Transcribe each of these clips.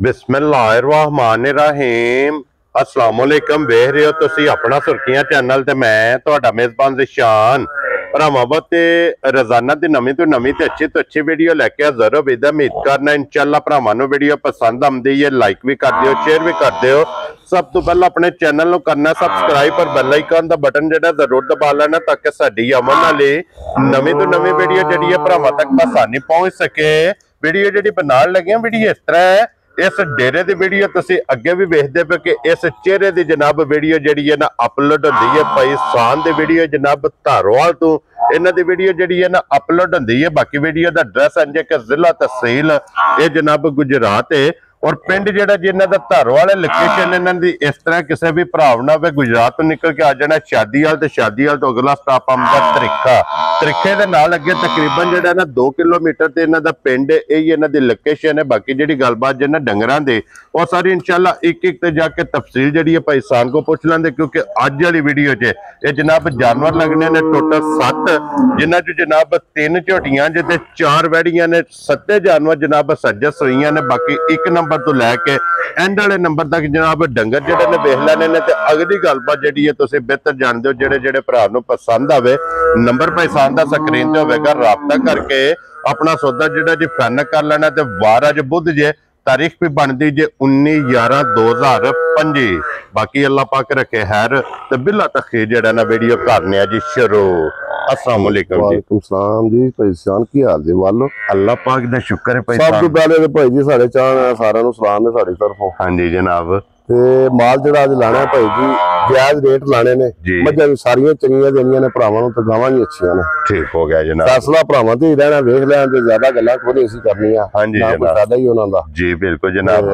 बिस्मिल्लाहिर्रहमानिर्रहीम अस्सलामुअलैकुम। वेख रहे हो तुसी अपना सुर्खियां चैनल ते मैं तुहाडा मेजबान ज़िशान भरावां ते रोजाना दी नवीं तो अच्छी वीडियो लैके हाज़र हो। उम्मीद करना इंशाअल्लाह भरावां नूं वीडियो पसंद आउंदी है। लाइक भी कर दिओ, शेयर भी कर दिओ। सब तो पहला अपने चैनल नूं करना सबसक्राइब और बेल आइकन दा बटन जेड़ा जरूर दबा लेना ताकि साडी आवन वाली नवीं तो नवीं वीडियो जेड़ी है भरावां तक आसानी पहुंच सके। वीडियो जेड़ी बनाण लगे वीडियो इस तरह है, इस डेरे की वीडियो तुसी अगे भी वेखदे पे कि इस चेहरे की जनाब वीडियो जी है ना अपलोड होती है। भाई शान की वीडियो जनाब धारोवाल तो इन्हां दी वीडियो जी है ना अपलोड होती है। बाकी वीडियो का एड्रैस है कि जिला तहसील ये जनाब गुजरात है और पिंड जेड़ा जिन्हां दा धारोवाल लोकेशन इन्हां दी इस तरह किसी भी भराव ना वे गुजरात तो निकल के आ जाना शादीवाल ते शादीवाल तो अगला स्टॉप आउंदा तरीका। तरीके दे नाल अगे तकरीबन जेड़ा ना 2 किलोमीटर ते इन्हां दा पिंड है, इन्हां दी लोकेशन है। बाकी जेड़ी गलबात जे ना डंगरां दे और सारी इंशाअल्लाह एक एक ते जाके तफसील जेड़ी है भाई सान को पूछ लेंदे क्योंकि अज वाली वीडियो च ये जनाब जानवर लगने ने टोटल 7 जिन्हां च जनाब 3 झोटियां जे ते 4 वैड़ियां ने। 7 जानवर जनाब सज्ज सूईयां ने। बाकी एक नंबर तो लैके एंड वाले नंबर तक जनाब डंगर जेडे ने वेख लेने ने। ते अगली गलबात जी है तुसीं बेहतर जानते हो। जेडे जेडे भरा नूं पसंद आवे नंबर पहचान दा स्क्रीन ते होवेगा, राबता करके अपना सौदा जेड़ा जी फाइनल कर लेना। ते वार अज बुध जे तारीख भी बनती जे 19/11/2025। बाकी अल्लाह पाक रखे हैर ते बिला तखीर जेड़ा ना वीडियो करने जी शुरू। अस्सलाम वालेकुम जी। वालेकुम सलाम जी। भाई जान की हाल जी? वालो अल्लाह पाक दा शुक्र है। भाई सब तो पहले तो भाई जी साढ़े सारा नु सलाम है साडी तरफों। हाँ जी जनाब। ते माल जेड़ा अज लाना है भाई जी जायज रेट लाने ने। मझां भी सारियां चंगियां देनियां ने भरावां नूं ते गावां भी अच्छियां ने। ठीक हो गया जनाब। फैसला भरावां ते ही रहना, वेख लैण ते ज्यादा गल्लां खुद असीं करनियां। हाँ जी ना कोई फायदा ही उन्हां दा। जी बिल्कुल जनाब।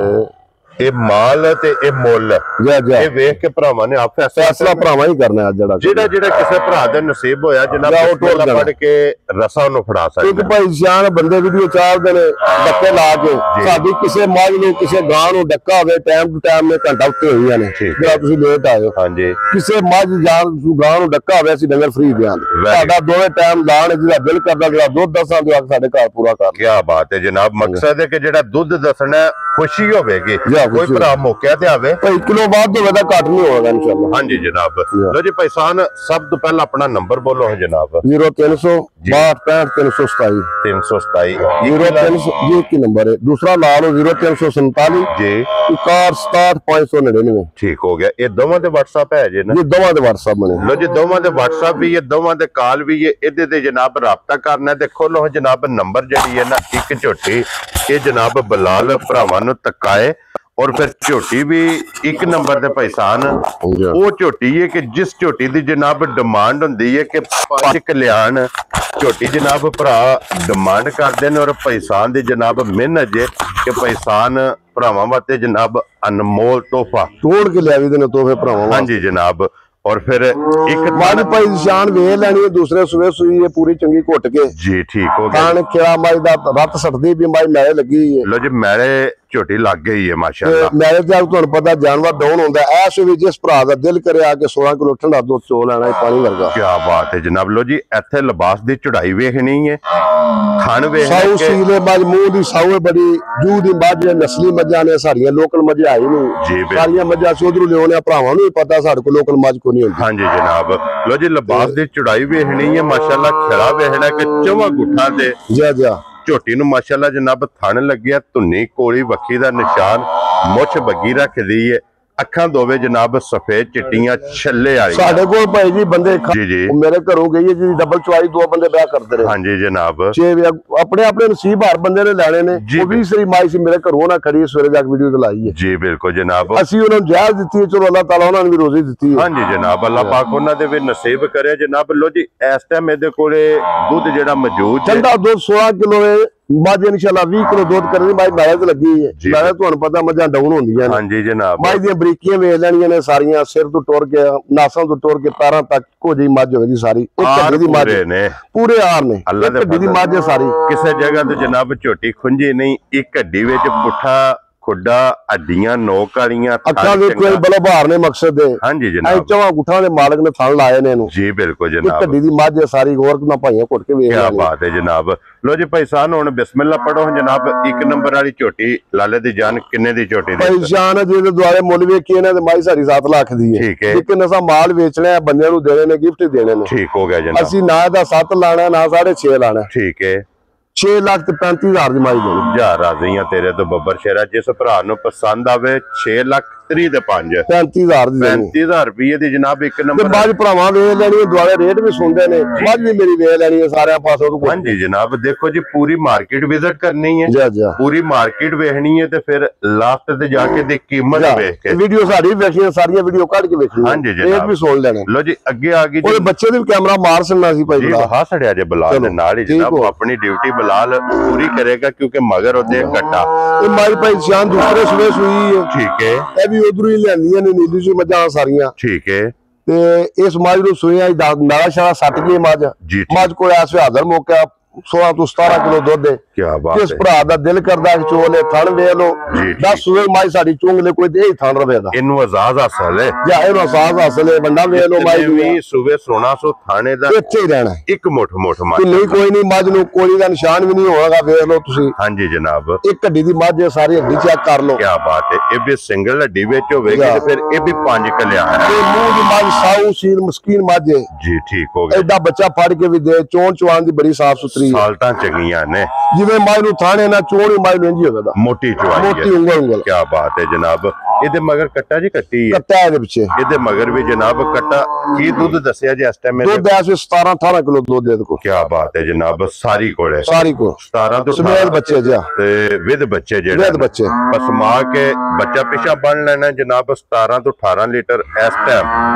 ये माल ते ये मुल ये वेख के भरावां ने आप फैसला भरावां ही करना है। जेड़ा जेड़ा जेड़ा किसी भरा दे नसीब होया जनाब बिस्मिल्लाह पढ़ के रसा नु फड़ा सकदा। क्योंकि भाई जान बंदे वीडियो चाहते ने डक्के ला के साडी किसी मझ नु किसी गां नु डक्का होवे टाइम टू टाइम में घंटा उत्ते होईयां ने जेड़ा तुसीं लेट आए हो। हां जी किसी मझ जान गां नु डक्का होवे असीं डंगर फ्री देआं। साडा दोवें टाइम लाण जेड़ा बिल करदा जेड़ा दुध दसां दे साडे घर पूरा कर। क्या बात है जनाब। मकसद है कि जेड़ा दुध दसना खुशी होवेगी। कोई भरा मौके ते आवे भाई किलो बाद होवे ता घट नहीं होगा इंशाल्लाह। हां जी जनाब। लो जी पैसान सब तो पहला अपना नंबर बोलो है जनाब। 0300 62 327 327 0300 ये की नंबर है। दूसरा ला लो 0347 जी 61 599। ठीक हो गया। ये दोवां दे व्हाट्सएप है जी ना? ये दोवां दे व्हाट्सएप बने। लो जी दोवां दे व्हाट्सएप भी है, दोवां दे कॉल भी है। इहदे ते जनाब राबता करना है। देखो लो जनाब नंबर जेडी है ना एक झोटी ये जनाब बिलाल भरावां नूं तकाए और फिर झोटी भी एक नंबर दे पैसान वो झोटी है कि जिस झोटी दी जनाब डिमांड हुंदी है कि 5 कल्याण झोटी जनाब भरा डिमांड करते हैं और पैसान दी जनाब मेहनत जे कि पैसान भरावां वास्ते जनाब अनमोल तोहफा तोड़ के लिया भी तोहफे भरावां। हाँ जी जनाब। और फिर एक मां भाई शान वे लैनी है दूसरे सुबह सुई है पूरी चंगी घुट के जी ठीक हो गया। खान खिला माई दा रत सटदी भी माई मैले लगी है। लो जी मैले झोटी लग गई है माशाल्लाह। मैले ते तुहानू पता जानवर डाउन होंदा है। ऐस वे जिस भरा दा दिल करे आके 16 किलो ठंडा दूध चो लेना पानी वर्गा। क्या बात है जनाब। लो जी इत्थे लिबास दी चढ़ाई वेखनी है खान वे साऊ सीले मज मुंह दी साऊ है बड़ी जू दी मज नस्ली मज्जां ने सारियां लोकल मज्जां आई नहीं सारियां मज्जां उधरों लियाने भरावां नूं पता साडे कोल लोकल मज को नहीं होंदी। हाँ जी जनाब। लो जी लिबास दी चढ़ाई वेखनी है माशाल्लाह। खिला वेखना कि चौवां गुठा दे जा झोटी नूं माशाल्लाह जनाब थन लगिया धुन्नी कोली वक्खी दा निशान मुछ बगी रखदी है। अखां दोवे जनाब सफेद चिट्टियां छल्ले वाली साडे कोल भाई जी बंदे जी जी मेरे घरों गई है जी डबल चवाई 2 बंदे ब्याह करदे रहे। हां जी जनाब। अपने अपने नसीब हर बंदे ने लैने ने। वो भी सही माई सी मेरे घरों ना खड़ी सवेरे जाके वीडियो ते लाई है। जी बिल्कुल जनाब। असी उन्हां नूं जायज दित्ती है, चलो अल्लाह ताला उन्हां नूं भी रोजी दित्ती है। हां जी जनाब अल्लाह पाक उन्हां दे भी नसीब करे जनाब। लो जी इस टाइम मेरे कोले दूध जेड़ा मौजूद है ठंडा दूध 16 किलो है। मज इंशाल्लाह 20 किलो दूध करनी माई मैले ते लगी है। मैले तुहानू पता मज्जां डाउन होंदियां ने। हां जी जनाब। माई दी बरीकियां वेच लेनियां ने सारियां सिर तो टुर के नासां तो टुर के पैरां तक को जी मज होवेगी सारी। एक हड्डी दी मज ने पूरे आर ने अल्लाह दे हड्डी दी मज है सारी। किसी जगह ते जनाब झोटी खुंजी नहीं एक हड्डी विच पुठा खुड्डा हड्डियां नोक वालियां अखा देखो बलो बहार ने मकसद दे। हाँ जी जनाब, चौवा गुठा दे मालिक ने थन लाए ने इनू जी बिल्कुल जनाब। कड्डी दी मझ सारी होर ना भाइयां घुट के वेख क्या बात है जनाब। लो जी भाई सान हुण बिस्मिल्लाह पढ़ो जनाब। एक नंबर वाली झोटी लाले दी जान किन्ने दी झोटी दी पहचान जे दुआरे मुल वेखी इन्हां दे माई सारी 7 लाख दी है। ठीक है, लेकिन असा माल बेचना है बंदे नू देने ने गिफ्ट देने ने। ठीक हो गया जनाब। असी ना दा 7 लाना ना 6.5 लाना। ठीक है, 6,35,000 दी माई देनी। जा राजी तेरे तो बब्बर शेरा जिस भरा नू पसंद आवे 6,30,5 35,000 दी देनी। 35,000 रुपये दी जनाब एक नंबर। बाज भरावां वेख लेनी दुआरे रेट भी सुनदे ने। मझ भी मेरी वेख लेनी है सारे पासों तो। हां जी जनाब, देखो जी पूरी मार्केट विजिट करनी है, जा जा पूरी मार्केट वेखनी है ते फिर लास्ट ते जाके दी कीमत देख के वीडियो साडी वेखियां सारी वीडियो काट के वेखनी। हां जी जनाब, रेट भी सुन लेने। लो जी अगे आ गई ओए बच्चे दी कैमरा मार सुनना सी भाई। जी वहा सड़िया जे बिलाल दे नाल ही जनाब अपनी ड्यूटी बिलाल पूरी करेगा क्योंकि मगर ओदे कट्टा ये माई भाई जान दूसरे सुबह सुई है। ठीक है, ए भी उधर ही लेंदी ने नीली सी मझां सारियां। ठीक है, ते इस मझ नू सुईया नाला शाला सट गई मझ। मझ कोल ऐस हाजर मौका 16 तो 17 किलो दुध है। क्या बात किस भरा दा दिल करदा कि चोले थण वे लो। 10 सुबह माई साडी चुंग ले कोई दे थण रवे दा इनु आजाद हासिल है। या इनु आजाद हासिल है बंदा वे लो माई भी सुबह 1600 थाने दा इत्थे ही रहना है। एक मुठ मुठ मार नहीं कोई नहीं मझ नू कोली दा निशान भी नहीं होगा वेख लो तुसी। हां जी जनाब, एक हड्डी दी मझ है सारी हड्डी चेक कर लो। क्या बात है। ये भी सिंगल हड्डी विच होवेगी ते फिर ये भी 5 कल्या है। ये मुंह दी मझ साऊ सील मस्कीन मझ है जी। ठीक हो गया, एडा बच्चा फड़ के भी दे चोण चवान दी बड़ी साफ सुथरी है। सालतां चंगियां ने जिवें माई नू थाने ना चोण ही माई नू इंज होवेगा मोटी चवाई मोटी उंगल उंगल। क्या बात है जनाब। इहदे मगर कट्टा जी कट्टी है, कट्टा है पिछे इहदे मगर भी जनाब कट्टा की दूध दसिया जी इस टाइम दूध ऐसे 17-18 किलो दूध दे को। क्या बात है जनाब। सारी कोले सारी को 17 तो समेत बच्चे जा ते विद बच्चे जेड़े विद बच्चे पसमा के बच्चा पिछा बन लेना जनाब 17 तो 18 लीटर इस टाइम।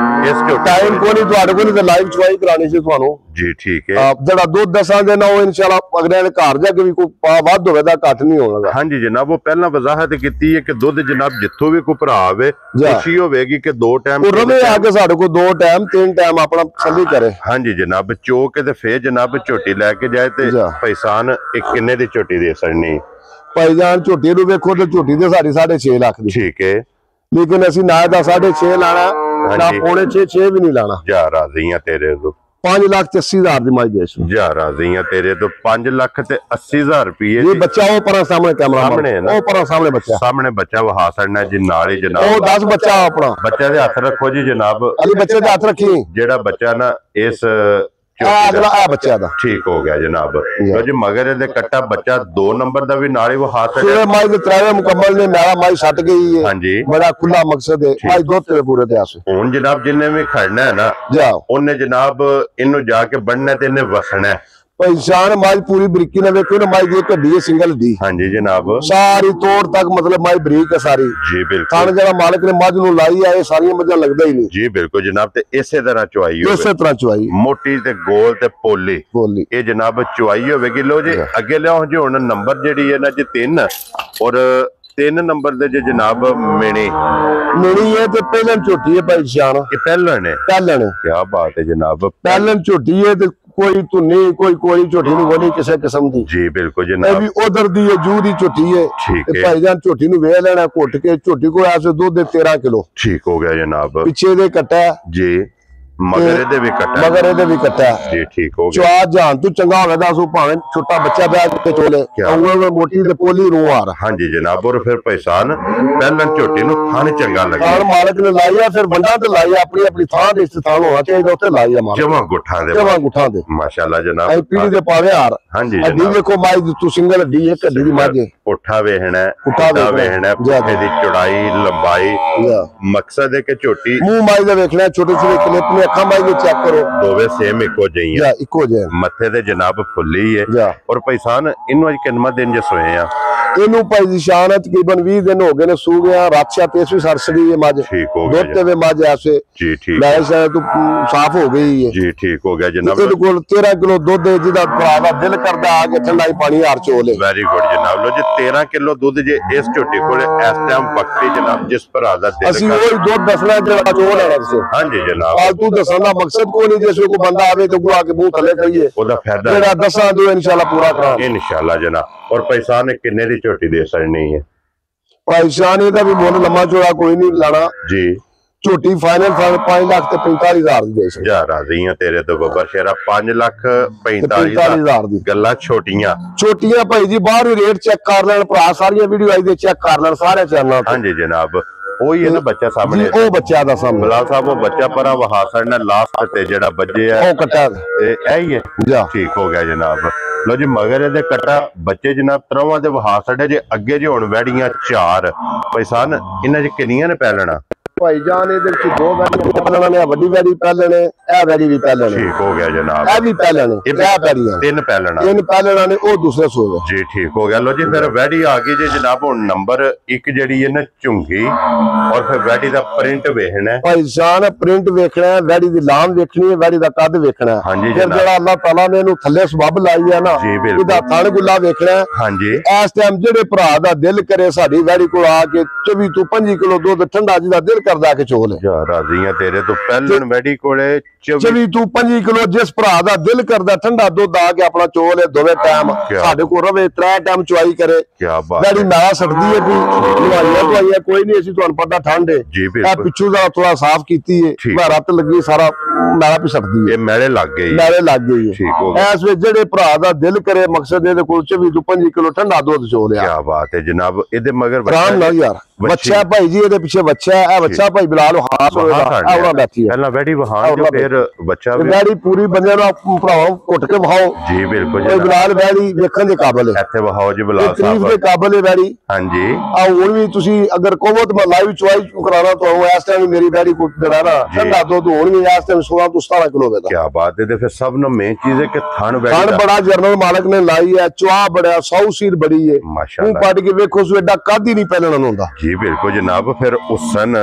इस जो टाइम को नहीं ਤੁਹਾਡੇ ਕੋਲ ਤੇ ਲਾਈਵ ਚਵਾਈ ਕਰਾਣੀ ਸੀ ਤੁਹਾਨੂੰ जी। ठीक है, ਆਪ ਜਿਹੜਾ ਦੁੱਧ ਦਸਾਂ ਦੇ ਨਾ ਉਹ ਇਨਸ਼ਾਅੱਲਾ ਅਗਲੇ ਦੇ ਘਰ ਜਾ ਕੇ ਵੀ ਕੋਈ ਪਾ ਵੱਧ ਹੋਵੇ ਦਾ ਘੱਟ ਨਹੀਂ ਹੋਣਾਗਾ। हाँ जी जनाब, वो पहला वजाहत की है कि दुध जनाब जिथों भी कोई भरा आवे खुशी होगी कि 2 टाइम ਉਹ ਰਵੇ ਆ ਕੇ ਸਾਡੇ ਕੋਲ 2 ਟਾਈਮ 3 ਟਾइम ਆਪਣਾ ਤਸੱਲੀ ਕਰੇ। हाँ जी जनाब, चो के ते फिर जनाब झोटी लैके जाए ते पैसान एक किन्ने दी झोटी दे सकनी। ਭਾਈਜਾਨ ਝੋਟੀ ਨੂੰ ਵੇਖੋ ਤੇ ਝੋਟੀ ਦੇ ਸਾਡੀ 6.5 ਲੱਖ ਦੀ। ठीक है, लेकिन ਅਸੀਂ ਨਾ ਦਾ 6.5 ਲਾਣਾ ਨਾ ਪੌਣੇ 6 ਵੀ ਨਹੀਂ ਲਾਣਾ। जा राजी हां तेरे तो 5,80,000 ਦੀ ਮਾਈ ਦੇਸ਼ जा राजी हां तेरे तो 5,80,000 रुपये ये बच्चा वो पर सामने कैमरा सामने है ना, वो पर सामने बच्चा सामने बच्चा वहा सड़ना जी नाल ही जनाब। वो 10 बच्चा अपना बच्चे दे हाथ रखो जी जनाब। अली बच्चे दे हाथ रखी जेड़ा बच्चा ना इस अगला आ बच्चा दा ठीक हो गया जनाब। लो जी मगर दे कट्टा बच्चा 2 नंबर दा भी नाले वो हाथ सूर्य माई दे त्रावे मुकम्मल ने मेरा माई सट गई है। हां जी, बड़ा खुला मकसद है माई दो तेरे पूरे ते आसे हुन जनाब जिन्ने भी खड़ना है ना जाओ उन्हें जनाब इन्नु जाके बनना ते इन्हें वसना है। पहचान माई पूरी बरीकी ने देखो ना माई की कड्डी सिंगल दी। हां जी जनाब, सारी तोड़ तक मतलब माई बरीक है सारी। जी बिल्कुल, थाने जरा मालिक ने मझ नु लाई है ये सारी मझा लगदा ही नहीं। जी बिल्कुल जनाब, ते इसे तरह चुआई होवे, इसे तरह चुआई मोटी ते गोल ते पोली बोली ये जनाब चुआई होवेगी। लो जी अगे लियाओ जी हुन नंबर जेडी है ना जी 3 और 3 नंबर दे जनाब मेणी है ते पहलन झोटी है पहचान ये पहलन है। पहलन क्या बात है जनाब, पहलन झोटी है ते कोई धुनी कोई झोटी नहीं बोली किसी किस्म दी। जी बिल्कुल ये जनाब, भी उधर दी है जू दी झोटी है। ठीक ते है, भाईजान झोटी नु वे लेना घुट के झोटी को ऐसे दूध दे 13 किलो ठीक हो गया जनाब। पिछे दे कट्टा जी मगर ਇਹਦੇ ਵੀ ਕੱਟਾ मगर ਇਹਦੇ ਵੀ ਕੱਟਾ ਜੀ ਠੀਕ ਹੋ ਗਿਆ। ਚਵਾ ਜਾਨ ਤੂੰ ਚੰਗਾ ਹੋਵੇ ਦੱਸ ਭਾਵੇਂ ਛੋਟਾ ਬੱਚਾ ਬੈਠ ਕੇ ਚੋਲੇ ਉਂਗਲ ਮੋਟੀ ਤੇ ਪੋਲੀ ਰੂ ਆ हाँ जी जनाब, और फिर पहचान पहलन झोटी नु थान चंगा लगे। और मालिक ने लाया फिर बंदा ते लाया अपनी अपनी थां दे इस्तेमाल होना चाहिए उत्ते लाया मालिक जमा गुठा दे जमा गुठा दे माशाल्लाह जनाब। आई पीढ़ी दे पावे हार। हाँ जी हड्डी जनाब, देखो माई तू सिंगल हड्डी है हड्डी दी माजे पुठा वेहना पुठा वेहना पुठे दी चौड़ाई लंबाई मकसद है कि झोटी मुंह माई दे देखना छोटे छोटे क्लिप में अखा माई दे चेक करो दोवे सेम इको जई या इको जे मथे दे जनाब फुल्ली है। और पहचान इनु अज किन्ना दिन जे सोए आ ਇਹਨੂੰ ਭਾਈ ਦੀ ਸ਼ਾਨ ਤਕਰੀਬਨ 20 ਦਿਨ ਹੋ ਗਏ ਨੇ ਸੂ ਗਿਆ ਰਾਤਸ਼ਾ ਤੇ ਇਸ ਵੀ ਸਰਸੜੀ ਹੈ ਮੱਝ ठीक हो गया ਦੁੱਧ ਤੇ ਵੀ ਮੱਝ ਐਸੇ जी ठीक ਲੈ ਸ਼ਾਇਦ ਤੂੰ ਸਾਫ਼ ਹੋ ਗਈ ਹੈ जी ठीक हो गया जनाब। ਇਹਦੇ ਕੋਲ 13 ਕਿਲੋ ਦੁੱਧ ਹੈ ਜਿਹਦਾ ਭਰਾ ਦਾ ਦਿਲ ਕਰਦਾ ਆ ਕੇ ਠੰਡਾਈ ਪਾਣੀ ਹਾਰ ਚੋਲੇ। वेरी गुड जनाब। लो जी 13 किलो दूध जे इस झोटी कोले इस टाइम वक्ती जनाब जिस भरा दा दिल ਅਸੀਂ ਉਹ ਦੁੱਧ ਦੱਸਣਾ ਜਿਹੜਾ ਚੋਲ ਹੈ ਰਸੇ हाँ जी जनाब, फालतू दसन का मकसद कोई नहीं जिस कोई बंदा आवे तो आ के मुंह थले करिए ओदा फायदा जेड़ा दसा दो इंशाल्लाह पूरा करा इंशाल्लाह जनाब। और पैसा ने किन्ने दी झोटी दे सकनी है ਭਾਈ ਸ਼ਾਨ ਇਹਦਾ ਵੀ ਮੁੱਲ ਲੰਮਾ ਚੌੜਾ ਕੋਈ ਨਹੀਂ ਲਾਣਾ ਜੀ। ਝੋਟੀ ਫਾਈਨਲ 5 ਲੱਖ ਤੇ 45,000 ਦੀ ਦੇ ਸਕਦੇ ਜਾ ਰਾਜ਼ੀ ਆ ਤੇਰੇ ਤੋਂ ਬੱਬਰ ਸ਼ੇਰਾ 5,45,000 ਦੀ ਗੱਲਾਂ ਛੋਟੀਆਂ ਭਾਈ ਜੀ ਬਾਹਰ ਵੀ ਰੇਟ ਚੈੱਕ ਕਰ ਲੈਣ ਭਰਾ, ਸਾਰੀਆਂ ਵੀਡੀਓ ਆਈ ਦੇ ਚੈੱਕ ਕਰ ਲੈਣ ਸਾਰੇ ਚੈਨਲਾਂ ਤੇ। ਹਾਂਜੀ ਜਨਾਬ ਉਹੀ ਹੈ ਨਾ ਬੱਚਾ ਸਾਹਮਣੇ, ਉਹ ਬੱਚਾ ਦਾ ਸਾਹਮਣੇ ਬਲਾ ਸਾਹਿਬ ਉਹ ਬੱਚਾ ਪਰਾ ਵਹਾਸਣ ਨੇ ਲਾਸਟ ਤੇ ਜਿਹੜਾ ਵੱਜੇ ਆ ਉਹ ਕੱਟਾ ਇਹ ਹੀ ਹੈ। ਠੀਕ ਹੋ ਗਿਆ ਜਨਾਬ। ਲੋ ਜੀ ਮਗਰ ਇਹਦੇ ਕਟਾ ਬੱਚੇ ਜਨਾਬ ਤਰਵਾਂ ਦੇ ਵਹਾਸੜ ਜੇ ਅੱਗੇ ਜੇ ਹੁਣ ਵੈੜੀਆਂ 4 ਪੈਸਾਨ ਇਹਨਾਂ ਚ ਕਿੰਨੀਆਂ ਨੇ ਪੈ ਲੈਣਾ ਭਾਈ ਜਾਨ ਇਹਦੇ ਵਿੱਚ 2 ਵੈੜੀਆਂ ਪਹਿਲਣਾ ਨੇ, ਵੱਡੀ ਵੈੜੀ ਪਹਿਲਣੇ, ਇਹ ਵੈੜੀ ਵੀ ਪਹਿਲਣੇ। ਠੀਕ ਹੋ ਗਿਆ ਜਨਾਬ। ਇਹ ਵੀ ਪਹਿਲਣੇ, ਇਹ ਵੈੜੀਆਂ 3 ਪਹਿਲਣਾ, 3 ਪਹਿਲਣਾ ਨੇ, ਉਹ ਦੂਸਰੇ ਸੂਏ ਜੀ। ਠੀਕ ਹੋ ਗਿਆ। ਲੋ ਜੀ ਫਿਰ ਵੈੜੀ ਆ ਗਈ ਜੇ ਜਨਾਬ ਹੁਣ ਨੰਬਰ 1 ਜਿਹੜੀ ਹੈ ਨਾ ਝੁੰਗੀ, ਔਰ ਫਿਰ ਵੈੜੀ ਦਾ ਪ੍ਰਿੰਟ ਵੇਖਣਾ ਭਾਈ ਜਾਨ, ਪ੍ਰਿੰਟ ਵੇਖਣਾ ਹੈ, ਵੈੜੀ ਦੀ ਲਾਮ ਵੇਖਣੀ ਹੈ, ਵੈੜੀ ਦਾ ਕੱਦ ਵੇਖਣਾ ਹੈ। ਹਾਂਜੀ ਫਿਰ ਜਿਹੜਾ ਅੱਲਾਹ ਤਾਲਾ ਨੇ ਇਹਨੂੰ ਥੱਲੇ ਸਬੱਬ ਲਾਈ ਹੈ ਨਾ, ਇਹਦਾ ਥਣ ਗੁੱਲਾ ਵੇਖਣਾ ਹੈ। ਹਾਂਜੀ ਇਸ ਟਾਈਮ ਜਿਹੜੇ ਭਰਾ ਦਾ ਦਿਲ ਕਰੇ ਸਾਡੀ ਵੈੜੀ ਕੋਲ ਆ ਕੇ 24 ਤੋਂ 25 ਕਿਲੋ ਦੁੱਧ ਠੰਡਾ ਜਿਹਦਾ ਦਿਲ ਕਰਦਾ ਕਿ ਚੋਲੇ ਰਾਜ਼ੀਆਂ ਤੇਰੇ ਤੋਂ ਪਹਿਲਣ ਵੈੜੀ ਕੋਲੇ 24 ਤੋਂ 25 ਕਿਲੋ ਜਿਸ ਭਰਾ ਦਾ ਦਿਲ ਕਰਦਾ ਠੰਡਾ ਦੁੱਧ ਆ ਕੇ ਆਪਣਾ ਚੋਲੇ ਦੋਵੇਂ ਟਾਈਮ ਸਾਡੇ ਕੋਲ ਰਵੇ, 3 ਟਾਈਮ ਚੁਆਈ ਕਰੇ। ਵੈੜੀ ਨਾਲਾ ਛੱਡਦੀ ਹੈ ਕੋਈ ਦਵਾਈਆਂ ਕੋਈ ਨਹੀਂ, ਅਸੀਂ ਤੁਹਾਨੂੰ ਪਤਾ ਠੰਡ ਹੈ ਇਹ ਪਿੱਛੂ ਦਾ ਥੋੜਾ ਸਾਫ਼ ਕੀਤੀ ਹੈ, ਰੱਤ ਲੱਗੀ ਸਾਰਾ ਨਾਲਾ ਵੀ ਛੱਡਦੀ ਹੈ, ਮੈਲੇ ਲੱਗ ਗਈ ਹੈ। ਇਸ ਵਿੱਚ ਜਿਹੜੇ ਭਰਾ ਦਾ ਦਿਲ ਕਰੇ ਮਕਸਦ ਇਹਦੇ ਕੋਲ 24 ਤੋਂ 25 ਕਿਲੋ ਠੰਡਾ ਦੁੱਧ ਚੋ ਲਿਆ। ਕੀ ਬਾਤ ਹੈ ਜਨਾਬ। ਇਹਦੇ ਮਗਰ ਆਰਾਮ ਨਾਲ ਯਾਰ ਬੱਚਾ ਭਾਈ ਜੀ, ਇਹਦੇ ਪਿੱਛੇ ਬੱਚਾ ਹੈ, ਇਹ ਬੱਚਾ ਭਾਈ ਬਿਲਾਲ ਹਾਸ ਹੋਏਗਾ ਆਉਣਾ ਬੈਠੀ ਹੈ। ਪਹਿਲਾਂ ਵੈੜੀ ਵਹਾਣ ਜੋ ਫਿਰ ਬੱਚਾ ਵੈੜੀ ਪੂਰੀ ਬੰਦੇ ਨੂੰ ਭਰਾਵਾਂ ਘੁੱਟ ਕੇ ਵਹਾਓ ਜੀ। ਬਿਲਕੁਲ ਜੀ ਬਿਲਾਲ ਵੈੜੀ ਵੇਖਣ ਦੇ ਕਾਬਲ ਹੈ, ਇੱਥੇ ਵਹਾਓ ਜੀ ਬਿਲਾਲ ਸਾਹਿਬ ਤਾਰੀਫ ਦੇ ਕਾਬਲ ਹੈ ਵੈੜੀ। ਹਾਂਜੀ ਆ ਹੁਣ ਵੀ ਤੁਸੀਂ ਅਗਰ ਕਹੋ ਤਾਂ ਮੈਂ ਲਾਈਵ ਚੁਆਈ ਕਰਾਣਾ ਤੁਹਾਨੂੰ, ਇਸ ਟਾਈਮ ਮੇਰੀ ਵੈੜੀ ਕੋ ਜਿਹੜਾ ਨਾ ਠੰਡਾ ਦੁੱਧ ਹੁਣ ਵੀ ਇਸ ਟਾਈਮ 16 ਤੋਂ 17 ਕਿਲੋ ਵੇਦਾ। ਕੀ ਬਾਤ ਹੈ। ਤੇ ਫਿਰ ਸਭ ਨੂੰ ਮੇਨ ਚੀਜ਼ ਹੈ ਕਿ ਥਣ ਵੈੜੀ ਬੜਾ ਜਰਨਲ ਮਾਲਕ ਨੇ ਲਾਈ ਹੈ, ਚੁਆ ਬੜਾ ਸੌ ਸੀਰ ਬੜੀ ਹੈ, ਮਾਸ਼ਾਅੱਲਾ ਪੱਟ ਕੇ ਵੇਖੋ ਸੋ ਐਡਾ ਕੱਦ ਹੀ ਨਹੀਂ ਪਹਿਲਣ ਨੂੰ ਹੁੰਦਾ ਜੀ। ਬਿਲਕੁਲ ਜਨਾਬ। ਫਿਰ ਉਸਨ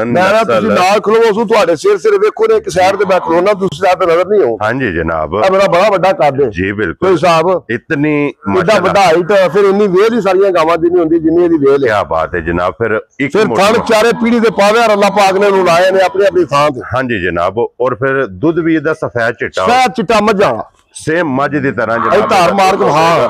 ਤੁਸੀਂ ਨਾਲ ਖਲੋਵੋ ਸੋ ਤੁਹਾਡੇ ਸਿਰ ਵੇਖੋ ਨੇ ਇੱਕ ਸਾਈਡ ਤੇ ਮੈਂ ਖਲੋਣਾ, ਦੂਸਰੀ ਸਾਈਡ ਤੇ ਨਜ਼ਰ ਨਹੀਂ ਆਉ। ਹਾਂਜੀ ਜਨਾਬ ਇਹ ਮੇਰਾ ਬੜਾ ਵੱਡਾ ਕੱਦ ਹੈ ਜੀ। ਬਿਲਕੁਲ ਹਿਸਾਬ ਇਤਨੀ ਵੱਡਾ ਵੱਡਾ ਹਾਈਟ, ਫਿਰ ਇੰਨੀ ਵੇਲ ਹੀ ਸਾਰੀਆਂ ਗਾਵਾਂ ਦੀ ਨਹੀਂ ਹੁੰਦੀ ਜਿੰਨੀ ਇਹਦੀ ਵੇਲ ਹੈ। ਕੀ ਬਾਤ ਹੈ ਜਨਾਬ। ਫਿਰ ਥਣ ਚਾਰੇ ਪੀੜੀ ਦੇ ਪਾਵੇ ਅੱਲਾਹ ਪਾਕ ਨੇ ਨੂੰ ਲਾਏ ਨੇ ਆਪਣੀ ਆਪਣੀ ਥਾਂ ਤੇ। ਹਾਂਜੀ ਜਨਾਬ। ਔਰ ਫਿਰ ਦੁੱਧ ਵੀ ਇਹਦਾ ਸਫੈਦ ਚਿੱਟਾ ਮੱਝਾਂ ਸੇਮ ਮੱਝ ਦੀ ਤਰ੍ਹਾਂ ਜਨਾਬ, ਧਾਰ ਮਾਰ ਕੇ ਹਾਂ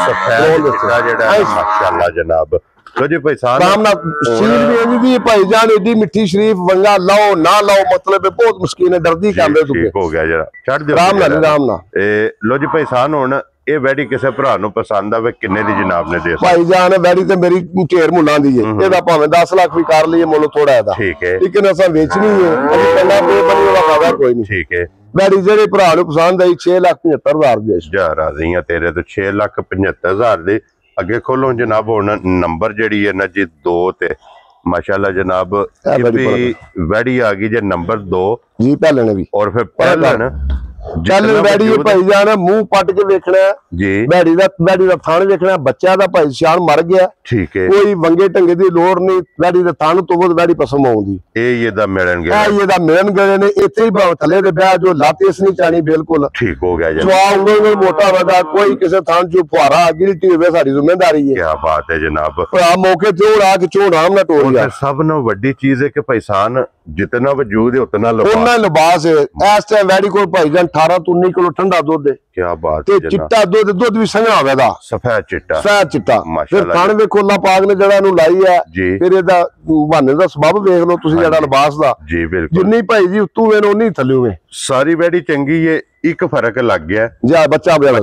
ਸਫੈਦ ਚਿੱਟਾ ਜਿਹੜਾ ਮਾਸ਼ਾਅੱਲਾ ਜਨਾਬ। ਲੋ ਜੀ ਭਾਈ ਸਾਹਿਬ ਰਾਮ ਨਾਲ ਸ਼ਰੀਰ ਵੀ ਇਹਦੀ ਭਾਈ ਜਾਨ ਏਡੀ ਮਿੱਠੀ ਸ਼ਰੀਫ ਵੰਗਾ ਲਾਓ ਨਾ ਲਾਓ ਮਤਲਬ ਬਹੁਤ ਮੁਸ਼ਕਿਲ ਹੈ, ਡਰਦੀ ਕਾਂਦੇ ਤੂੰ। ਠੀਕ ਹੋ ਗਿਆ ਜਰਾ ਛੱਡ ਦਿਓ ਰਾਮ ਨਾਲ। ਇਹ ਲੋ ਜੀ ਭਾਈ ਸਾਹਿਬ ਹੁਣ ਇਹ ਵੈੜੀ ਕਿਸੇ ਭਰਾ ਨੂੰ ਪਸੰਦ ਆਵੇ ਕਿੰਨੇ ਦੀ ਜਨਾਬ ਨੇ ਦੇ ਭਾਈ ਜਾਨ ਵੈੜੀ ਤੇ ਮੇਰੀ ਢੇਰ ਮੁੱਲਾਂ ਦੀ ਹੈ, ਇਹਦਾ ਭਾਵੇਂ 10 ਲੱਖ ਵੀ ਕਰ ਲਈਏ ਮੁੱਲ ਥੋੜਾ ਇਹਦਾ। ਠੀਕ ਹੈ। ਲੇਕਿਨ ਅਸਾਂ ਵੇਚਣੀ ਹੈ, ਅਸੀਂ ਕੰਨਾ ਪੇ ਬਣੀ ਉਹਦਾ ਫਾਇਦਾ ਕੋਈ ਨਹੀਂ। ਠੀਕ ਹੈ। ਵੈੜੀ ਜਿਹੜੇ ਭਰਾ ਨੂੰ ਪਸੰਦ ਆਈ 6,75,000 ਦੀ ਜਾ ਰਾਜ਼ੀਆਂ ਤੇਰੇ ਤੋਂ 6,75,000 ਦੇ ਅੱਗੇ ਖੋਲੋ ਜਨਾਬ। ਹੁਣ ਨੰਬਰ ਜਿਹੜੀ ਹੈ ਨਾ ਜੀ 2 ਤੇ ਮਾਸ਼ਾਅੱਲਾ ਜਨਾਬ ਵੈੜੀ ਆ ਗਈ ਜੇ ਨੰਬਰ 2 ਜੀ ਪਹਿਲਣ ਵੀ। ਔਰ ਫਿਰ ਪਹਿਲਣ ਚੱਲ ਵੈੜੀ ਭਾਈ ਜਾਨ ਮੂੰਹ ਪੱਟ ਕੇ ਵੇਖਣਾ ਜੀ, ਵੈੜੀ ਦਾ ਥਣ ਵੇਖਣਾ। ਬੱਚਾ ਦਾ ਭਾਈ ਸ਼ਾਨ ਮਰ ਗਿਆ, ਠੀਕ ਹੈ, ਕੋਈ ਵੰਗੇ ਢੰਗੇ ਦੀ ਲੋੜ ਨਹੀਂ, ਵੈੜੀ ਦੇ ਥਣ ਤੋਂ ਬਾਅਦ ਵੈੜੀ ਪਸਮ ਆਉਂਦੀ ਇਹ ਇਹਦਾ ਮਿਲਣਗੇ, ਇਹਦਾ ਮਿਲਣ ਗਏ ਨੇ ਇੱਥੇ ਹੀ ਥੱਲੇ ਦੇ ਵਿਆਹ ਜੋ ਲਾਤੀ ਇਸ ਨਹੀਂ ਚਾਣੀ ਬਿਲਕੁਲ। ਠੀਕ ਹੋ ਗਿਆ ਜੀ। ਜਵਾਬ ਮੋਟਾ ਵੱਡਾ ਕੋਈ ਕਿਸੇ ਥਾਂ ਚ ਫੁਹਾਰਾ ਗਿਲਟੀ ਹੋਵੇ ਸਾਡੀ ਜ਼ਿੰਮੇਵਾਰੀ ਹੈ। ਕੀ ਬਾਤ ਹੈ ਜਨਾਬ। ਭਰਾ ਮੌਕੇ ਤੇ ਆ ਕੇ ਚੋਂ ਆਰਾਮ ਨਾਲ ਟੋਲ ਗਿਆ। ਸਭ ਨੂੰ ਵੱਡੀ ਚੀਜ਼ ਹੈ ਕਿ ਭਾਈਸਾਨ ਜਿਤਨਾ ਵਜੂਦ ਹੈ ਉਤਨਾ ਲਿਬਾਸ ਹੈ। ਇਸ ਟਾਈਮ ਵੈੜੀ ਕੋਲ ਭਾਈ ਜਾਨ 18 ਤੋਂ 19 ਕਿਲੋ ਠੰਡਾ ਦੁੱਧ ਹੈ। ਕੀ ਬਾਤ ਹੈ। ਚਿੱਟਾ ਦੁੱਧ ਵੀ ਸੰਘਣਾ ਹੋਵੇ ਦਾ, ਸਫੈਦ ਚਿੱਟਾ ਫਿਰ ਥਣ ਵੇਖੋ ਅੱਲਾਹ ਪਾਕ ਨੇ ਜਿਹੜਾ ਇਹਨੂੰ ਲਾਈ ਹੈ, ਫਿਰ ਇਹਦਾ ਬਹਾਨੇ ਦਾ ਸਬੱਬ ਵੇਖ ਲਓ ਤੁਸੀਂ ਜਿਹੜਾ ਲਿਬਾਸ ਦਾ ਜੀ। ਬਿਲਕੁਲ ਜਿੰਨੀ ਭਾਈ ਜੀ ਉੱਤੋਂ ਵੇ ਉਨੀ ਥੱਲੇ ਵੇ ਸਾਰੀ ਵੈੜੀ ਚੰਗੀ ਹੈ। ਇੱਕ ਫਰਕ ਲੱਗ ਗਿਆ ਜਾ ਬੱਚਾ ਵਾਲਾ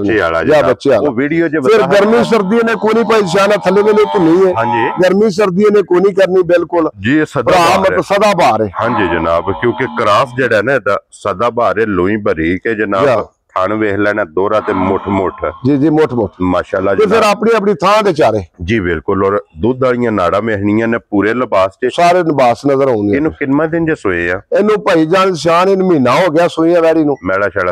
ਉਹ ਵੀਡੀਓ ਚ ਫਿਰ ਗਰਮੀ ਸਰਦੀ ਨੇ ਕੋਈ ਨਹੀਂ ਭਾਈ ਸ਼ਾਨਾ ਥੱਲੇ ਵੇਲੇ ਧੁੰਨੀ ਹੈ। ਹਾਂਜੀ ਗਰਮੀ ਸਰਦੀ ਨੇ ਕੋਈ ਨਹੀਂ ਕਰਨੀ ਬਿਲਕੁਲ ਜੀ। ਸਦਾ ਬਹਾਰ ਹੈ। ਹਾਂਜੀ ਜਨਾਬ ਕਿਉਂਕਿ ਕਰਾਸ ਜਿਹੜਾ ਨਾ ਇਹਦਾ ਸਦਾ ਬਹਾਰ ਹੈ, ਲੋਈ ਬਰੀਕ ਹੈ ਜਨਾਬ। ਥਣ ਵੇਖ ਲੈਣਾ ਦੋਰਾ ਤੇ ਮੁੱਠ ਜੀ ਮੁੱਠ ਮਾਸ਼ਾਅੱਲਾ ਜੀ। ਫਿਰ ਆਪਣੀ ਆਪਣੀ ਥਾਂ ਤੇ ਚਾਰੇ ਜੀ ਬਿਲਕੁਲ। ਔਰ ਦੁੱਧ ਵਾਲੀਆਂ ਨਾੜਾਂ ਮਹਿਣੀਆਂ ਨੇ ਪੂਰੇ ਲਿਬਾਸ ਤੇ ਸਾਰੇ ਲਿਬਾਸ ਨਜ਼ਰ ਆਉਂਦੇ। ਇਹਨੂੰ ਕਿੰਨਾ ਦਿਨ ਜੇ ਸੋਏ ਆ? ਇਹਨੂੰ ਭਾਈ ਜਾਨ ਸ਼ਾਨ ਇਹਨੂੰ ਮਹੀਨਾ ਹੋ ਗਿਆ ਸੋਈਆਂ ਵੈੜੀ ਨੂੰ। ਮੈਲਾ ਛਾਲਾ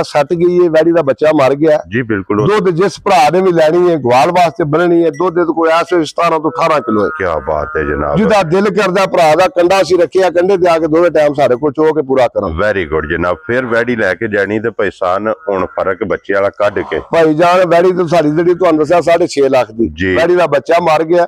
ਸੱਟ ਗਈ ਹੈ, ਵੈੜੀ ਦਾ ਬੱਚਾ ਮਰ ਗਿਆ ਜੀ। ਬਿਲਕੁਲ ਦੁੱਧ ਜਿਸ ਭਰਾ ਨੇ ਵੀ ਲੈਣੀ ਹੈ ਗਵਾਲ ਵਾਸਤੇ ਬਣਨੀ ਹੈ, ਦੁੱਧ ਦੇ ਕੋਈ ਐਸੇ 17 ਤੋਂ 18 ਕਿਲੋ ਹੈ। ਕੀ ਬਾਤ ਹੈ ਜਨਾਬ। ਜਿਹਦਾ ਦਿਲ ਕਰਦਾ ਭਰਾ ਦਾ ਕੰਡਾ ਸੀ ਰੱਖਿਆ, ਕੰਡੇ ਤੇ ਆ ਕੇ ਦੋਵੇਂ ਟਾਈਮ ਸਾਡੇ ਕੋਲ ਚੋ ਕੇ ਪੂਰਾ ਕਰਾਂ। ਵੈਰੀ ਗੁੱਡ ਜਨਾਬ। ਫਿਰ ਵੈੜੀ ਲੈ ਕੇ ਜਾਣੀ ਤੇ ਪੈਸਾਨ ਫਰਕ ਬੱਚੇ ਵਾਲਾ ਕੱਢ ਕੇ ਭਾਈ ਜਾਨ ਵੈੜੀ ਤੋਂ ਸਾਡੀ ਜਿਹੜੀ ਤੁਹਾਨੂੰ ਦੱਸਿਆ 6.5 ਲੱਖ ਦੀ ਵੈੜੀ ਦਾ ਬੱਚਾ ਮਰ ਗਿਆ।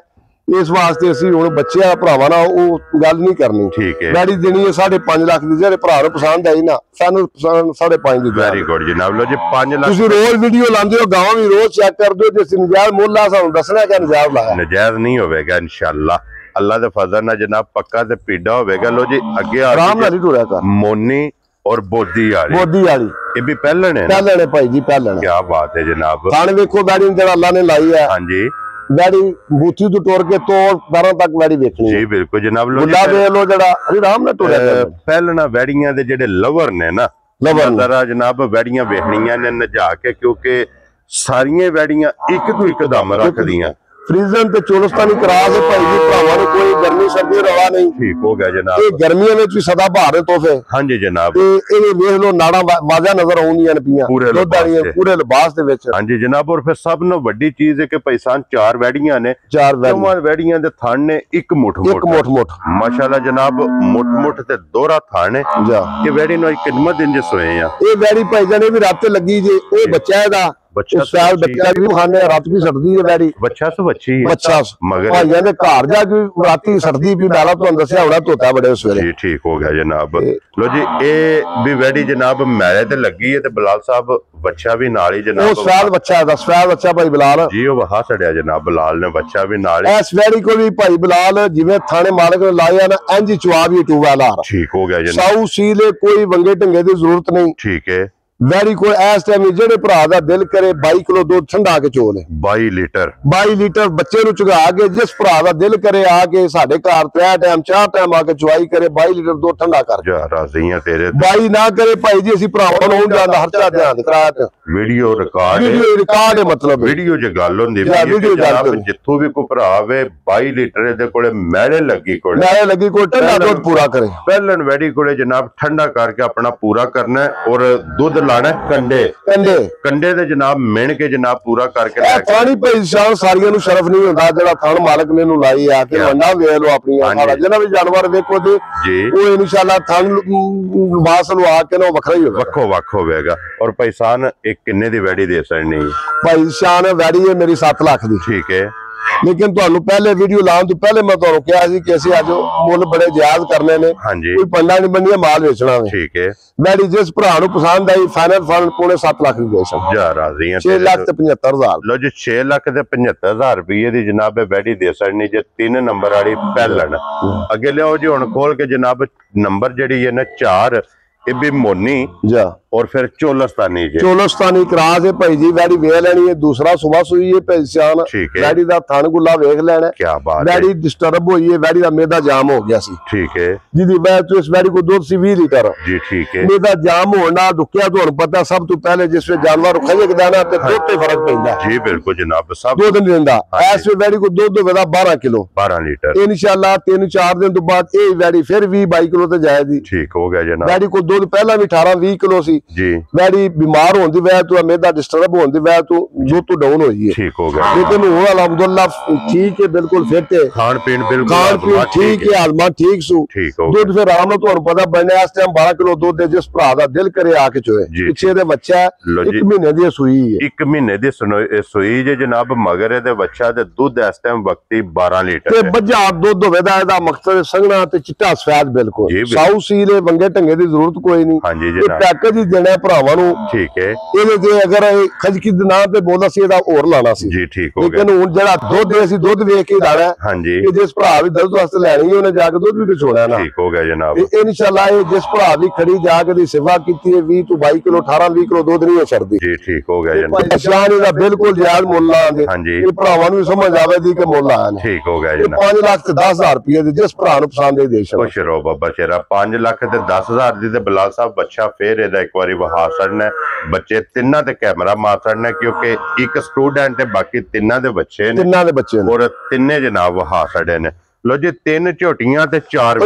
ਇਸ ਵਾਸਤੇ ਅਸੀਂ ਹੁਣ ਬੱਚਿਆਂ ਭਰਾਵਾਂ ਨਾਲ ਉਹ ਗੱਲ ਨਹੀਂ ਕਰਨੀ। ਠੀਕ ਹੈ। ਵੈੜੀ ਦੇਣੀ ਹੈ 5.5 ਲੱਖ ਦੀ, ਜਿਹੜੇ ਭਰਾ ਨੂੰ ਪਸੰਦ ਆਈ ਨਾ ਸਾਨੂੰ 5.5 ਦੀ। ਵੈਰੀ ਗੁੱਡ ਜਨਾਬ। ਲੋ ਜੀ 5 ਲੱਖ ਤੁਸੀਂ ਰੋਜ਼ ਵੀਡੀਓ ਲਾਉਂਦੇ ਹੋ, ਗਾਵਾਂ ਵੀ ਰੋਜ਼ ਚੈੱਕ ਕਰਦੇ ਹੋ, ਜੇ ਨਜਾਇਜ਼ ਮੁੱਲ ਆ ਸਾਨੂੰ ਦੱਸਣਾ ਕਿ ਨਜਾਇਜ਼ ਲਾਇਆ। ਨਜਾਇਜ਼ ਨਹੀਂ ਹੋਵੇਗਾ ਇਨਸ਼ਾਅੱਲਾ, ਅੱਲਾ ਦੇ ਫਜ਼ਲ ਨਾਲ ਜਨਾਬ ਪੱਕਾ ਤੇ ਪੀੜਾ ਹੋਵੇਗਾ। ਲੋ ਜੀ ਅੱਗੇ ਆਰਾਮ ਨਾਲ ਹੀ ਟੁਰਿਆ ਕਰ। ਮੋਨੀ ਔਰ ਬੋਦੀ ਵਾਲੀ ਇਹ ਵੀ ਪਹਿਲਣ ਹੈ, ਪਹਿਲਣ ਹੈ ਭਾਈ ਜੀ, ਪਹਿਲਣ। ਕੀ ਬਾਤ ਹੈ ਜਨਾਬ। ਥਾਣੇ ਵੇਖੋ ਵੈੜੀ ਨੂੰ ਜਿਹੜਾ ਅੱਲਾ ਨੇ ਲਾਈ ਹੈ। ਹਾਂਜੀ ਵੈੜੀ ਬੂਥੀ ਤੋਂ ਟੁਰ ਕੇ ਤੋੜ ਦਰਾਂ ਤੱਕ ਵੈੜੀ ਵੇਖਣੀ ਜੀ ਬਿਲਕੁਲ ਜਨਾਬ। ਲੋ ਗੁੱਲਾ ਵੇਖ ਲੋ ਜਿਹੜਾ ਆਰਾਮ ਨਾਲ ਟੁਰਿਆ ਕਰ। ਪਹਿਲਣਾ ਵੈੜੀਆਂ ਦੇ ਜਿਹੜੇ ਲਵਰ ਨੇ ਨਾ, ਜ਼ਰਾ ਜਨਾਬ ਵੈੜੀਆਂ ਵੇਖਣੀਆਂ ਨੇ ਨਜਾ ਕੇ, ਕਿਉਂਕਿ ਸਾਰੀਆਂ ਵੈੜੀਆਂ ਇੱਕ ਤੋਂ ਇੱਕ ਦਮ ਰੱਖਦੀਆਂ। ਫਰੀਜ਼ਨ ਤੇ ਚੋਲਸਤਾਨੀ ਕਰਾਸ ਹੈ ਭਾਈ ਜੀ, ਭਰਾਵਾਂ ਨੂੰ ਕੋਈ ਗਰਮੀ ਸਰਦੀ ਰਵਾ ਨਹੀਂ। ਠੀਕ ਹੋ ਗਿਆ ਜਨਾਬ। ਇਹ ਗਰਮੀਆਂ ਵਿੱਚ ਵੀ ਸਦਾ ਬਹਾਰ ਤੋਹਫੇ। ਹਾਂਜੀ ਜਨਾਬ। ਤੇ ਇਹ ਵੇਖ ਲੋ ਨਾੜਾਂ ਵਾਜ਼ਾ ਨਜ਼ਰ ਆਉਂਦੀਆਂ ਨੇ ਪੀਆਂ ਦੁੱਧ ਵਾਲੀਆਂ ਪੂਰੇ ਲਿਬਾਸ ਦੇ ਵਿੱਚ। ਹਾਂਜੀ ਜਨਾਬ। ਔਰ ਫਿਰ ਸਭ ਨੂੰ ਵੱਡੀ ਚੀਜ਼ ਹੈ ਕਿ ਭਾਈਸਾਨ 4 ਵੈੜੀਆਂ ਨੇ, 4 ਵੈੜੀਆਂ ਦੇ ਥਣ ਨੇ ਇੱਕ ਮੁੱਠ ਮਾਸ਼ਾਅੱਲਾ ਜਨਾਬ, ਮੁੱਠ ਤੇ ਦੋਹਰਾ ਥਣ ਹੈ। ਇਹ ਵੈੜੀ ਨੂੰ ਕਿੰਨਾ ਦਿਨ ਜੇ ਸੋਏ ਆ। ਇਹ ਵੈੜੀ ਭਾਈ ਜਾਨੇ ਵੀ ਰਾਤ ਲੱਗੀ ਜੇ, ਇਹ ਬੱਚਾ ਇਹਦਾ ਬੱਚਾ ਵੀ ਖਾਣੇ ਰਾਤ ਵੀ ਸੜਦੀ ਹੈ ਵੈੜੀ। ਬੱਚਾ ਸਵੱਛੀ ਬੱਚਾ ਮਗਰ ਭਾਈਆਂ ਦੇ ਘਰ ਜਾ ਕੇ ਰਾਤੀ ਸੜਦੀ ਵੀ ਨਾਲਾ ਤੁਹਾਨੂੰ ਦੱਸਿਆ ਹੋਣਾ, ਧੋਤਾ ਬੜੇ ਸਵੇਰੇ। ਜੀ ਠੀਕ ਹੋ ਗਿਆ ਜਨਾਬ। ਲੋ ਜੀ ਇਹ ਵੀ ਵੈੜੀ ਜਨਾਬ ਮੈਲੇ ਤੇ ਲੱਗੀ ਹੈ ਤੇ ਬਲਾਲ ਸਾਹਿਬ ਬੱਚਾ ਵੀ ਨਾਲ ਹੀ ਜਨਾਬ। ਉਹ ਸਵਾਦ ਬੱਚਾ ਹੈ, ਸਵਾਦ ਬੱਚਾ ਭਾਈ ਬਲਾਲ ਜੀ, ਉਹ ਵਹਾ ਛੜਿਆ ਜਨਾਬ ਬਲਾਲ ਨੇ, ਬੱਚਾ ਵੀ ਨਾਲ। ਇਸ ਵੈੜੀ ਕੋ ਵੀ ਭਾਈ ਬਲਾਲ ਜਿਵੇਂ ਥਾਣੇ ਮਾਲਕ ਨੇ ਲਾਇਆ ਨਾ, ਇੰਜ ਹੀ ਚਵਾ ਵੀ ਟੂਵਾ ਲਾ। ਠੀਕ ਹੋ ਗਿਆ ਜਨਾਬ। ਸਾਊ ਸੀਲੇ ਕੋਈ ਵੰਗੇ ਢੰਗੇ ਦੀ ਜ਼ਰੂਰਤ ਨਹੀਂ। ਠੀਕ ਹੈ। ਵੈੜੀ ਕੋਲ ਇਸ ਟਾਈਮ ਜਿਹੜੇ ਭਰਾ ਦਾ ਦਿਲ ਕਰੇ 22 ਕਿਲੋ ਦੁੱਧ ਠੰਡਾ ਕੇ ਚੋਲੇ। 22 ਲੀਟਰ ਬੱਚੇ ਨੂੰ ਚੁਗਾ ਕੇ, ਜਿਸ ਭਰਾ ਦਾ ਦਿਲ ਕਰੇ ਆ ਕੇ ਸਾਡੇ ਘਰ 3 ਟਾਈਮ 4 ਟਾਈਮ ਆ ਕੇ ਚੁਆਈ ਕਰੇ, 22 ਲੀਟਰ ਦੁੱਧ ਠੰਡਾ ਕਰ ਜਾ। ਰਾਜ਼ੀਆਂ ਤੇਰੇ 22 ਨਾ ਕਰੇ ਭਾਈ ਜੀ, ਅਸੀਂ ਭਰਾਵਾਂ ਨੂੰ ਜਾਂਦਾ ਹਰਚਾ ਧਿਆਨ ਕਰਾਇਆ। ਵੀਡੀਓ ਰਿਕਾਰਡ ਹੈ, ਮਤਲਬ ਵੀਡੀਓ ਜੇ ਗੱਲ ਹੁੰਦੀ ਜਿੱਥੋਂ ਵੀ ਕੋਈ ਭਰਾ ਆਵੇ 22 ਲੀਟਰ ਇਹਦੇ ਕੋਲੇ ਮੈਲੇ ਲੱਗੀ ਕੋਲ ਠੰਡਾ ਦੁੱਧ ਪੂਰਾ ਕਰੇ। ਪਹਿਲਣ ਵੈੜੀ ਕੋਲੇ ਜਨਾਬ ਠੰਡਾ ਕਰਕੇ ਆਪਣਾ ਪੂਰਾ ਕਰਨਾ ਔਰ ਦੁੱਧ ਲਾਣਾ ਕੰਡੇ ਦੇ ਜਨਾਬ ਮਿਣ ਕੇ ਜਨਾਬ ਪੂਰਾ ਕਰਕੇ ਲੈ ਕੇ। ਪਾਣੀ ਪਛਾਣ ਸਾਰੀਆਂ ਨੂੰ ਸ਼ਰਫ ਨਹੀਂ ਹੁੰਦਾ, ਜਿਹੜਾ ਥਣ ਮਾਲਕ ਨੇ ਨੂੰ ਲਾਈ ਆ ਕਿ ਮੰਡਾ ਵੇਖ ਲੋ ਆਪਣੀਆਂ ਸਾਰਾ ਜਿਹਨਾਂ ਵੀ ਜਾਨਵਰ ਵੇਖੋ ਤੇ ਉਹ ਇਨਸ਼ਾਅੱਲਾ ਥਣ ਵਾਸ ਲਵਾ ਕੇ ਨਾ ਵੱਖਰਾ ਹੀ ਹੋਵੇਗਾ, ਵੱਖ ਹੋਵੇਗਾ। ਔਰ ਭਾਈਸਾਨ ਇੱਕ ਕਿੰਨੇ ਦੀ ਵੈੜੀ ਦੇ ਸਕਣੀ? ਭਾਈ ਸ਼ਾਨ ਵੈੜੀ ਹੈ ਮੇਰੀ 7 ਲੱਖ ਦੀ। ਠੀਕ ਹੈ। ਲੇਕਿਨ ਤੁਹਾਨੂੰ ਪਹਿਲੇ ਵੀਡੀਓ ਲਾਉਣ ਤੋਂ ਪਹਿਲੇ ਮੈਂ ਤੁਹਾਨੂੰ ਕਿਹਾ ਸੀ ਕਿ ਅਸੀਂ ਅੱਜ ਮੁੱਲ ਬੜੇ ਜਾਇਜ਼ ਕਰਨੇ ਨੇ। ਹਾਂਜੀ। ਕੋਈ ਪੰਡਾ ਨਹੀਂ ਬੰਨੀਆਂ, ਮਾਲ ਵੇਚਣਾ ਵੇ। ਠੀਕ ਹੈ। ਵੈੜੀ ਜਿਸ ਭਰਾ ਨੂੰ ਪਸੰਦ ਆਈ ਫਾਈਨਲ ਫੰਡ ਪੂਰੇ 7 ਲੱਖ ਦੀ ਦੇ ਸਕਦੇ। ਜਾ ਰਾਜ਼ੀ 6 ਲੱਖ ਤੇ 75,000। ਲੋ ਜੀ 6 ਲੱਖ ਤੇ 75,000 ਰੁਪਏ ਦੀ ਜਨਾਬ ਵੈੜੀ ਦੇ ਸਕਣੀ ਜੇ 3 ਨੰਬਰ ਵਾਲੀ ਪਹਿਲਣ। ਅੱਗੇ ਲਿਆਓ ਜੀ ਹੁਣ ਖੋਲ ਕੇ ਜਨਾਬ ਨੰਬਰ ਜਿਹੜੀ ਹੈ ਨਾ 4, ਇਹ ਵੀ ਮੋਨੀ ਜਾ और फिर चोलस्तानी क्रास है भाई जी। वैडी वेख लेनी है, दूसरा सुबह सुई है पहचान। वैडी दा थन गुला वेख लेना। क्या बात। वैडी डिस्टर्ब हुई है, वैडी दा मेदा जाम हो गया सी। ठीक है। जिदी वैड तो इस वैडी को दूध सी 20 लीटर जी। ठीक है। मेदा जाम होना रुकिया तो पता सब तो पहले जिसमें जानवर खजक देना ते दूध ते फर्क पैंदा। जी बिल्कुल जनाब, सब दूध नहीं देंदा। ऐसे वैडी को दूध होवेगा 12 किलो 12 लीटर इंशाल्लाह। 3-4 दिन तो बाद ये वैडी फिर 20-22 किलो ते जाएगी। ठीक हो गया जनाब। वैडी को दूध पहला भी 18-20 किलो सी जी। वैडी बीमार होने वजह तो मेदा डिस्टर्ब होने वजह तो दूध तो डाउन हुई है। ठीक हो गया। लेकिन हुआ अल्हम्दुलिल्लाह ठीक है, बिल्कुल फिट है। खान पीन बिल्कुल ठीक है, हालमा ठीक सु। ठीक हो दूध फिर आराम तो पता बनने इस टाइम 12 किलो दूध है। जिस भरा दा दिल करे आके चोए। पिछे दे बच्चा 1 महीने दी सूई है। 1 महीने दी सूई जे जनाब, मगर दे बच्चा दे दूध इस टाइम वक्ती 12 लीटर ते बजा दूध होवेदा। एदा मकसद संगना ते चिट्टा सफेद बिल्कुल साऊ सीले वंगे ढंगे दी जरूरत कोई नहीं। हां जी जनाब। पैकेज ही देना भरावां नू। ठीक है। ਇਹਦੇ ਤੇ ਅਗਰ ਖਜਕੀ ਦੇ ਨਾਂ ਤੇ ਬੋਲਦਾ ਸੀ ਇਹਦਾ ਹੋਰ ਲਾਣਾ ਸੀ। ਜੀ ਠੀਕ ਹੋ ਗਿਆ। ਲੇਕਿਨ ਹੁਣ ਜਿਹੜਾ ਦੁੱਧ ਅਸੀਂ ਦੁੱਧ ਵੇਖ ਕੇ ਲਾਣਾ। ਹਾਂਜੀ। ਕਿ ਜਿਸ ਭਰਾ ਵੀ ਦੁੱਧ ਵਾਸਤੇ ਲੈਣੀ ਉਹਨੇ ਜਾ ਕੇ ਦੁੱਧ ਵੀ ਤੇ ਛੋੜਿਆ ਨਾ। ਠੀਕ ਹੋ ਗਿਆ ਜਨਾਬ। ਇਨਸ਼ਾਅੱਲਾ ਇਹ ਜਿਸ ਭਰਾ ਵੀ ਖੜੀ ਜਾ ਕੇ ਦੀ ਸੇਵਾ ਕੀਤੀ ਹੈ 20 ਤੋਂ 22 ਕਿਲੋ 18-20 ਕਿਲੋ ਦੁੱਧ ਨਹੀਂ ਛੱਡਦੀ। ਜੀ ਠੀਕ ਹੋ ਗਿਆ ਜਨਾਬ। ਪਛਾਣ ਇਹਦਾ ਬਿਲਕੁਲ ਜਾਇਜ਼ ਮੁੱਲ ਲਾਂਗੇ। ਹਾਂਜੀ। ਇਹ ਭਰਾਵਾਂ ਨੂੰ ਵੀ ਸਮਝ ਆਵੇ ਦੀ ਕਿ ਮੁੱਲ ਆਇਆ ਨੇ। ਠੀਕ ਹੋ ਗਿਆ ਜਨਾਬ। 5 ਲੱਖ ਤੇ 10,000 ਰੁਪਏ ਦੇ ਜਿਸ ਭਰਾ ਨੂੰ ਪਸੰਦ ਹੈ ਦੇ ਖੁਸ਼ ਰਹੋ ਬਾਬਾ ਸ਼ੇਰਾ। 5 ਲੱਖ ਤੇ 10,000 ਦੀ ਤੇ ਬਲਾਲ ਸਾਹਿਬ ਬੱਚਾ ਫੇਰ ਇਹਦਾ ਇੱਕ ਵਾਰੀ ਵਹਾ ਛੱਡਣਾ। ਬੱਚੇ ਤਿੰਨਾਂ ਤੇ ਕੈਮਰਾ ਮਾਰ ਛੱਡਣਾ ਕਿਉਂਕਿ ਇੱਕ ਸਟੂਡੈਂਟ ਤੇ ਬਾਕੀ ਤਿੰਨਾਂ ਦੇ ਬੱਚੇ ਨੇ। ਤਿੰਨਾਂ ਦੇ ਬੱਚੇ ਨੇ ਔਰ ਤਿੰਨੇ ਜਨਾਬ ਵਹਾ ਛੱਡੇ ਨੇ। लो जी 3 ਝੋਟੀਆਂ ਤੇ 4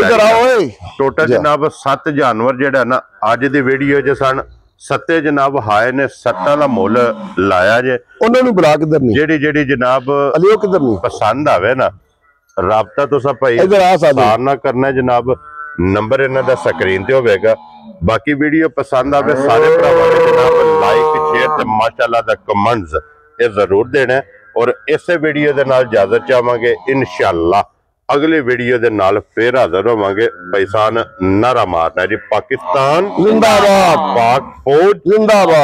ਟੋਟਲ ਜਨਾਬ 7 ਜਾਨਵਰ ਜਿਹੜਾ ਨਾ ਅੱਜ ਦੀ ਵੀਡੀਓ 'ਚ ਸਨ। 7 ਜਨਾਬ ਹਾਏ ਨੇ 7 ਦਾ ਮੁੱਲ ਲਾਇਆ ਜੇ। ਉਹਨਾਂ ਨੂੰ ਬੁਲਾ ਕਿਧਰ ਨਹੀਂ ਜਿਹੜੀ ਜਨਾਬ ਅਲਿਓ ਕਿਧਰ ਨਹੀਂ ਪਸੰਦ ਆਵੇ ਨਾ ਰਾਬਤਾ ਤੁਸੀਂ ਭਾਈ ਇਧਰ ਆ ਸਾਰ ਨਾ ਕਰਨਾ ਜਨਾਬ। ਨੰਬਰ ਇਹਨਾਂ ਦਾ ਸਕਰੀਨ ਤੇ ਹੋਵੇਗਾ। ਬਾਕੀ ਵੀਡੀਓ ਪਸੰਦ ਆਵੇ ਸਾਰੇ ਭਰਾਵਾਂ ਨੇ ਜਨਾਬ ਲਾਈਕ शेयर ਤੇ ਮਾਸ਼ਾਅੱਲਾ ਦਾ ਕਮੈਂਟਸ ਇਹ ਜ਼ਰੂਰ ਦੇਣਾ। ਔਰ ਇਸੇ ਵੀਡੀਓ ਦੇ ਨਾਲ ਇਜਾਜ਼ਤ ਚਾਹਾਂਗੇ। ਇਨਸ਼ਾਅੱਲਾ ਅਗਲੀ ਵੀਡੀਓ ਦੇ ਨਾਲ ਫੇਰ ਹਾਜ਼ਰ ਹੋਵਾਂਗੇ। ਭਾਈਸਾਨ ਨਾਰਾ ਮਾਰਨਾ ਜੀ, ਪਾਕਿਸਤਾਨ जिंदाबाद, पाक फौज जिंदाबाद।